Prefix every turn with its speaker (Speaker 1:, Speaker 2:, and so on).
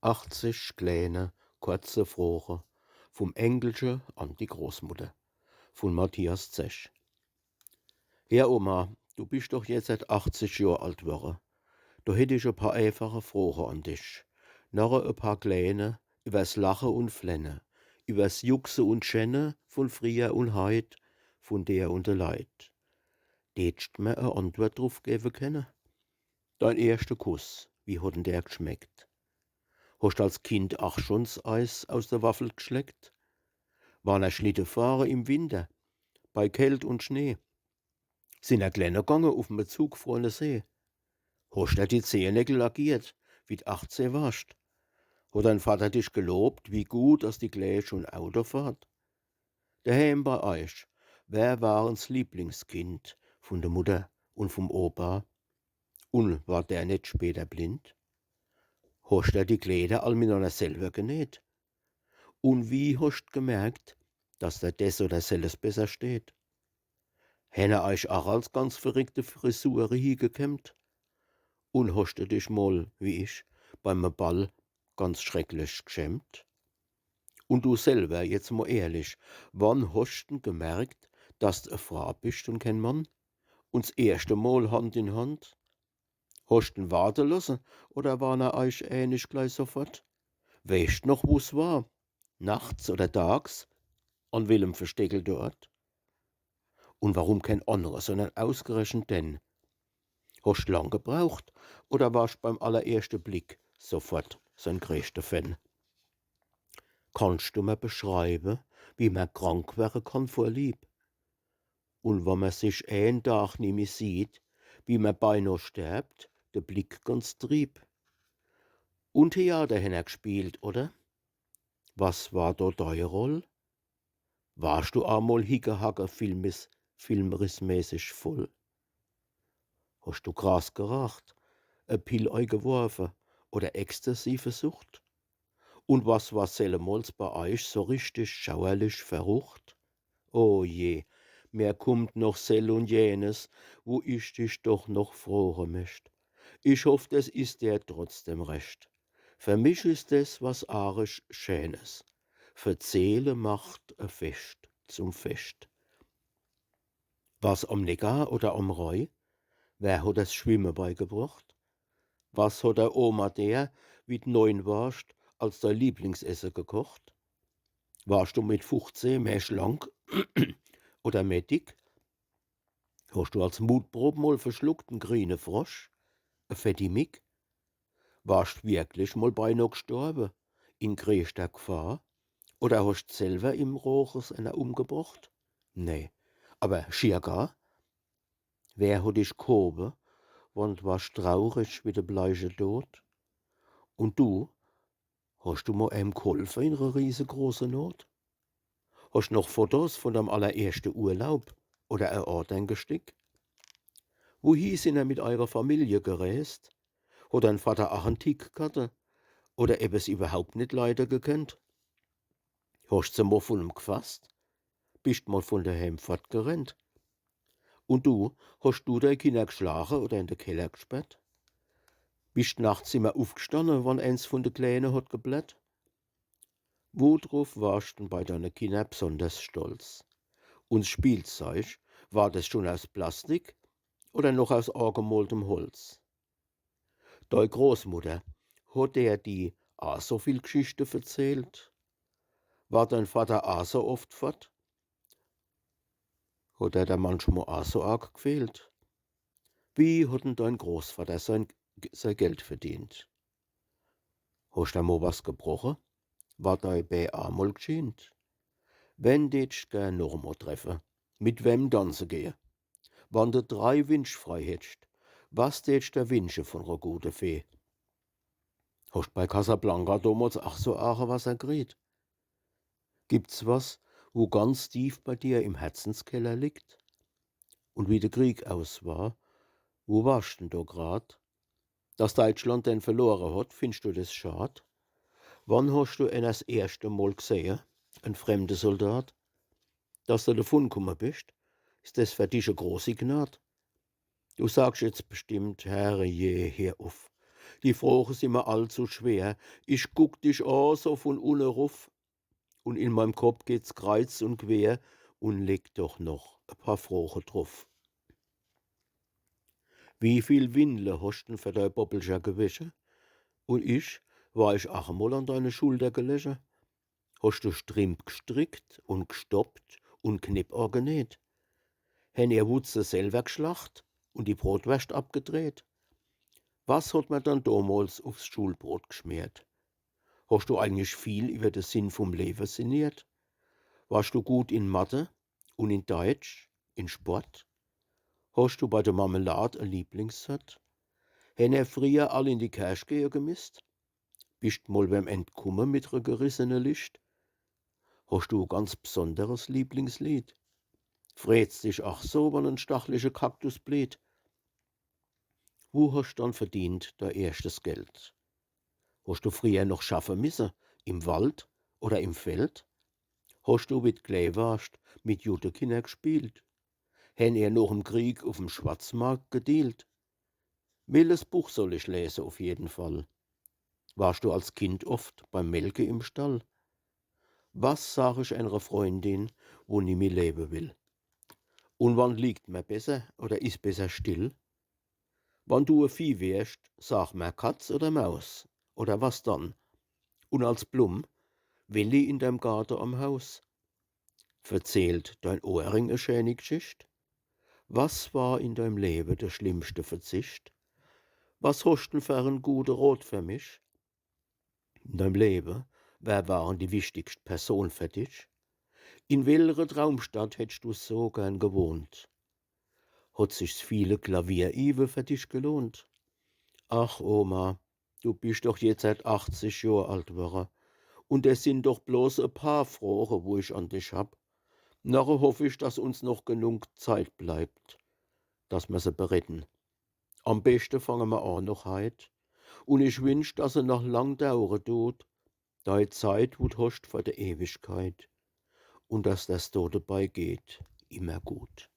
Speaker 1: 80 kleine, kurze Fragen vom Enkelchen an die Großmutter von Matthias Zesch. Ja, Oma, du bist doch jetzt seit 80 Jahren alt geworden. Da hätte ich ein paar einfache Fragen an dich. Nachher ein paar kleine übers Lachen und Flennen, übers Juchsen und Schennen von früher und heut, von der und der Leid. Tätst mir eine Antwort drauf geben können? Dein erster Kuss, wie hat denn der geschmeckt? Hast als Kind auch schon das Eis aus der Waffel geschleckt? Waren Schlitte fahren im Winter, bei Kält und Schnee? Sind Kleiner gegangen auf dem zugefrorenen See? Hast die Zehennägel lackiert, wie du 18 warst? Hat dein Vater dich gelobt, wie gut, dass die Kleine schon Auto fährt? Daheim bei euch, wer waren's Lieblingskind von der Mutter und vom Opa? Und war der nicht später blind? Hast die Kleider all miteinander selber genäht? Und wie hast du gemerkt, dass dir das oder selles besser steht? Hänne euch auch als ganz verrückte Frisure hingekämmt? Und hast du dich mal, wie ich, beim Ball ganz schrecklich geschämt? Und du selber, jetzt mal ehrlich, wann hast du gemerkt, dass du eine Frau bist und kein Mann? Und das erste Mal Hand in Hand? Hast du warten lassen oder war er euch ähnlich gleich sofort? Weißt noch, wo's war? Nachts oder tags? An welchem Versteckel dort? Und warum kein anderer, sondern ausgerechnet den? Hast lang gebraucht oder warst beim allerersten Blick sofort sein größter Fan? Kannst du mir beschreiben, wie man krank werden kann vor Lieb? Und wenn man sich einen Tag nie mehr sieht, wie man beinahe stirbt, der Blick ganz trieb? Und Theater hen er gespielt, oder? Was war da deine Roll? Warst du einmal Hickehacke filmrissmäßig voll? Hast du Gras geraucht, a Pillei geworfen oder Ecstasy versucht? Und was war sellemals bei euch so richtig schauerlich verrucht? O je, mir kommt noch sell und jenes, wo ich dich doch noch fragen möcht. Ich hoff, das ist dir trotzdem recht. Für mich ist das was arisch Schönes. Für Seele macht a Fest zum Fest. Was am Neckar oder am Reu? Wer hat das Schwimmen beigebracht? Was hat der Oma der, wie du 9 warst, als dein Lieblingsessen gekocht? Warst du mit 15 mehr schlank oder mehr dick? Hast du als Mutprobe mal verschluckt 'n grünen Frosch, a fette Mick? Warst wirklich mal beinahe gestorben, in größter Gefahr? Oder hast selber im Rochers einer umgebracht? Nee, aber schier gar. Wer hat dich gehoben, wann du warst traurig wie der bleiche Tod? Und du, hast du mal einem geholfen in 'ner riesengroßen Not? Hast noch Fotos von deinem allerersten Urlaub oder ein Andenkstück? Wohin sind ihr mit eurer Familie gereist? Hat dein Vater auch 'n Tick gehabt oder ebes überhaupt nicht leiden gekannt? Hast sie mal von 'em gefasst? Bist mal von daheim fortgerannt? Und du, hast du deine Kinder geschlagen oder in den Keller gesperrt? Bist nachts immer aufgestanden, wann eins von den Kleinen hat gebellt? Wodrauf warst denn bei deinen Kindern besonders stolz? Und das Spielzeug, war das schon aus Plastik oder noch aus angemaltem Holz? Deine Großmutter, hat der die auch so viel Geschichte erzählt? War dein Vater auch so oft fort? Hat er da manchmal auch so arg gefehlt? Wie hat denn dein Großvater sein Geld verdient? Hast du mal was gebrochen? War dei Bär auch mal geschehnt? Wenn tätst gern noch mal treffen, mit wem tanzen gehen? Wann du 3 Wünsch frei hättst, was tätst du wünschen von ner guten Fee? Hast bei Casablanca damals auch so arge Wasser gekriegt? Gibt's was, wo ganz tief bei dir im Herzenskeller liegt? Und wie der Krieg aus war, wo warst denn da grad? Dass Deutschland denn verloren hat, findest du das schad? Wann hast du ihn das erste Mal gesehen, ein fremder Soldat? Dass du davongekommen bist, ist das für dich 'ne große Gnad? Du sagst jetzt bestimmt: „Herrje, hör auf. Die Fragen sind mir allzu schwer. Ich guck dich an, so von unten ruf, und in meinem Kopf geht's kreuz und quer und leg doch noch ein paar Fragen drauf. Wie viel Windle hast denn für dein Bobbelscher gewaschen? Und war ich auch einmal an deine Schulter gelegen? Hast du Strimp gestrickt und gestoppt und Knipp angenäht? Hen ihr Wutze selber geschlacht und die Brotwurst abgedreht? Was hat man dann damals aufs Schulbrot geschmiert? Hast du eigentlich viel über den Sinn vom Leben sinniert? Warst du gut in Mathe und in Deutsch, in Sport? Hast du bei der Marmelade ein Lieblingssort? Hen er früher all in die Kirche gehen gemisst? Bist mal beim Entkommen mit ner gerissenen Licht? Hast du ein ganz besonderes Lieblingslied? Frät's dich ach so, wann 'n stachliche Kaktus blüht? Wo hast dann verdient dein erstes Geld? Hast du früher noch schaffen müssen? Im Wald oder im Feld? Hast du, wie du klein warst, mit Judenkinder gespielt? Hen ihr nach'm Krieg auf'm Schwarzmarkt gedealt? Welches Buch soll ich lesen auf jeden Fall? Warst du als Kind oft beim Melken im Stall? Was sag ich einer Freundin, wo nimmer leben will? Und wann liegt man besser oder ist besser still? Wann du ein Vieh wärst, sag mer Katz oder Maus? Oder was dann? Und als Blum, welli in deinem Garten am Haus? Verzählt dein Ohrring a schöne Geschicht? Was war in deinem Leben der schlimmste Verzicht? Was hast denn für einen guten Rat für mich? In deinem Leben, wer waren die wichtigste Person für dich? In welcher Traumstadt hättest du so gern gewohnt? Hat sich's viele Klavieriwe für dich gelohnt? Ach, Oma, du bist doch jetzt seit 80 Jahr alt worde. Und es sind doch bloß ein paar Fragen, wo ich an dich hab. Nachher hoffe ich, dass uns noch genug Zeit bleibt, dass wir sie beretten. Am besten fangen wir an noch heut. Und ich wünsch, dass er noch lang dauern tut, deine Zeit, wo du hast vor der Ewigkeit. Und dass das da dabei geht, immer gut.